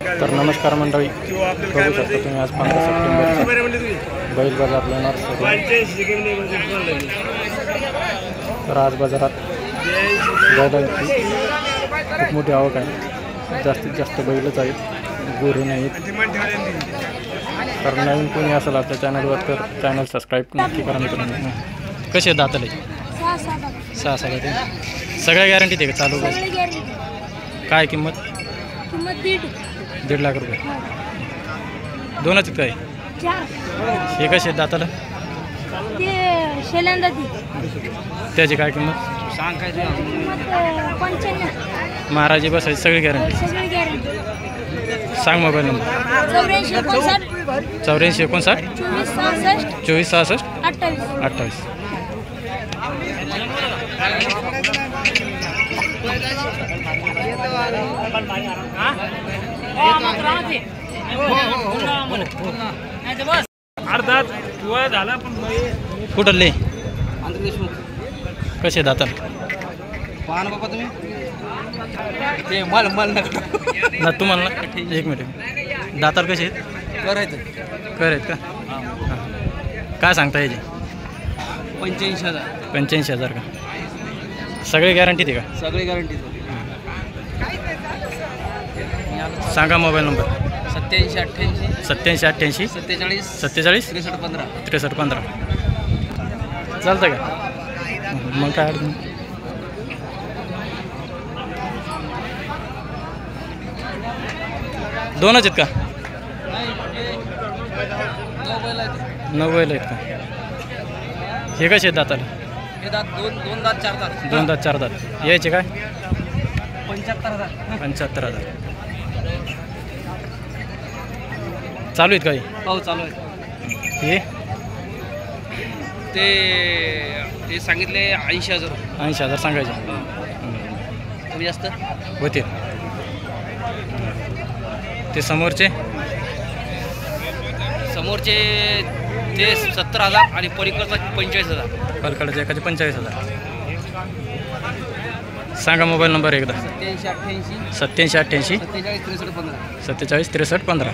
तर नमस्कार मंडळी, बघू शकता तुम्ही आज 15 सप्टेंबर बैल बाजारला नर्सरी। तर आज बाजारात बैलांची खूप मोठी आवक आहे, जास्तीत जास्त बैलच आहेत, गोरे नाहीत। तर नवीन कोणी असेल आपल्या चॅनलवर तर चॅनल सबस्क्राईब नक्की करा मित्रांनो। कसे दाताले? 6 ते सगळ्या गॅरंटी आहे का चालू? काय किंमत? 1.5 लाख रुपये दोनच काय? हे कसे दाताला? त्याची काय किंमत? महाराजी बस सगळी गॅरंटी। सांग मोबाईल नंबर। 84 59 24 66 28। कुठले कसे दाताल? बाबा तुम्ही ते मला ना तुम्हाला 1 मिनिट दाताल कसे आहेत? करायचं का? काय सांगता याची? 85,000 का? सगळे गॅरंटी आहे का? सगळी गॅरंटी। सांगा मोबाईल नंबर। 87 88 47 47 63 15 चालतं का? मग काय अडचण? दोनच आहेत का? 9 बैल आहेत का? हे कसे आहेत दाताला? हे दात दोन दात 4 दात। 2 दात 4 दात यायचे काय? 75,000 75,000 चालू आहेत काही? हो चालू आहे। हे ते सांगितले 80,000। 80,000 सांगायचे कमी जास्त होते। ते समोरचे ते 70,000 आणि पलीकडचा 45,000। पलकडचे एकाचे 45,000। सांगा मोबाईल नंबर एकदा। 87 88 47 63 15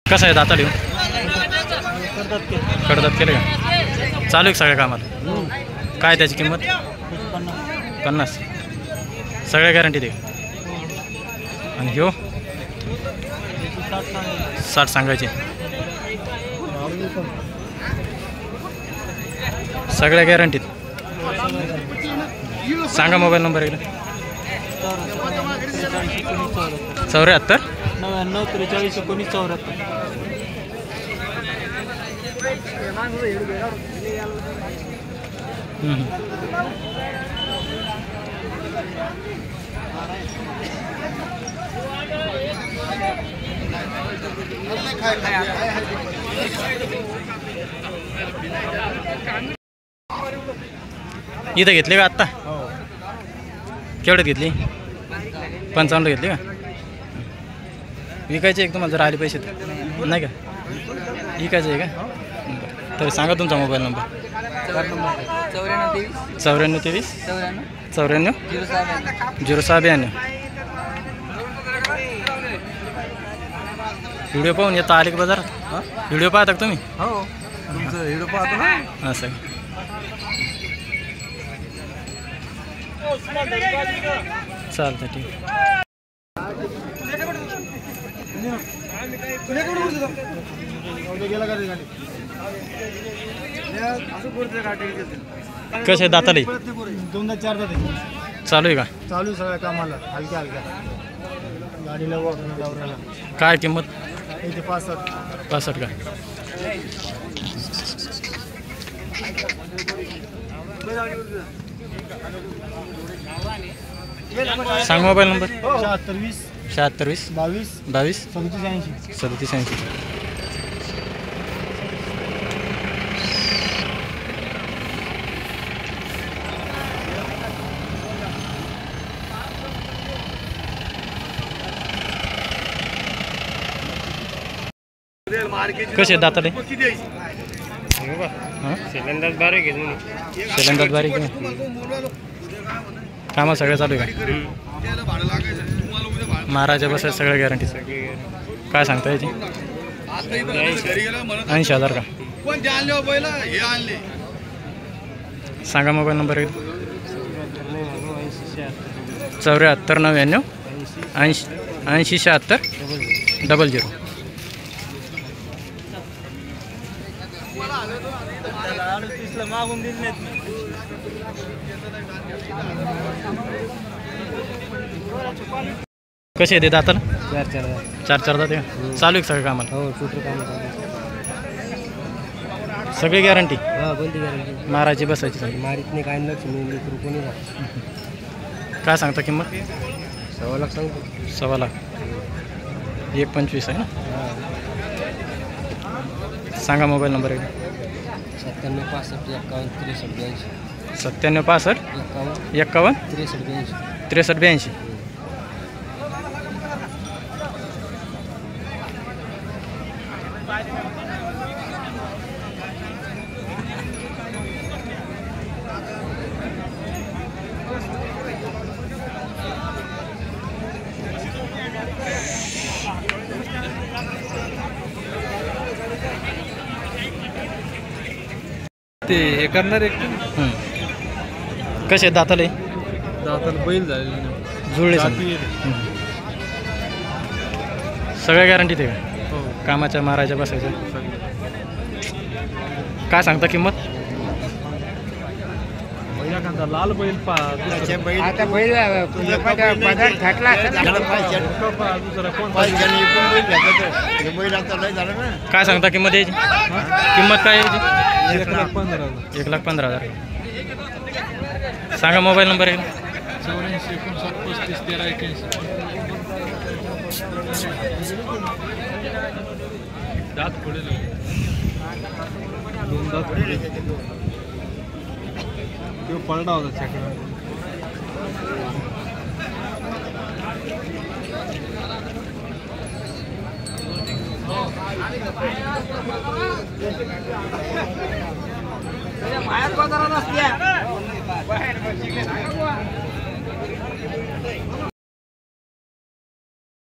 कसं आहे दाता लिहून? कडदात केले का? चालू आहे सगळ्या कामाला? काय त्याची किंमत? 50 सगळ्या गॅरंटी दे। आणि ह्यो 60 सांगायचे सगळ्या गॅरंटीत। सांगा मोबाईल नंबर एकदा। 74 99 43 19 74। इथं घेतली का आत्ता? केवढ्यात घेतली? 55 घेतली का? विकायचे एक तुम्हाला जर आले पैसे तर नाही का? विकायचं आहे का? तर सांगा तुमचा मोबाईल नंबर। 94 23 94 0692। व्हिडिओ पाहून येता आले का बाजारात? व्हिडिओ पाहता का तुम्ही? हो तुमचं व्हिडिओ पाहतो ना। असं चालतं ठीक। कसे दाताले? 2 दात 4 दात चालू आहे का? चालू सगळ्या कामाला हलक्या गाडीला वापरायला। काय किंमत? 65 का? सांग मोबाईल नंबर। 76 20 22 37 80। कसे दाताले शेलंदाज बारीक आहे शेलंदात बारीक आहे कामं सगळं चालू आहे का महाराजा बसायचं सगळं गॅरंटी काय सांगता याची 80,000 का सांगा मोबाईल नंबर 7499 80 76 00. मागून दिले कसे येते दाताला 4 दात आहे चालू आहे सगळं कामाला हो छोटे काम सगळी गॅरंटी हा कोणती गॅरंटी महाराजी बसायची सगळी मारीत नाही काय लक्ष मी कोणी काय सांगता किंमत 1.25 लाख सांगतो 1.25 लाख 1.25 आहे ना सांगा मोबाईल नंबर 97 65 51 63 82 97 65 51 63 82 63 82. ते हे करणार एक कसे दाताले दाताला बैल झालेले जुळले सगळ्या गॅरंटी ते हो कामाच्या मारायच्या बसायच्या काय सांगता किंमत एखादा लाल बैल आता बैल बाजार घातला काय सांगता किंमत यायची किंमत काय यायची 1,15,000 1,15,000 सांगा मोबाईल नंबर 84 59 35 13 81 दात पुढे दोन दात पुढे तो पलटा होता चक्र बाहेर बाजारात असल्या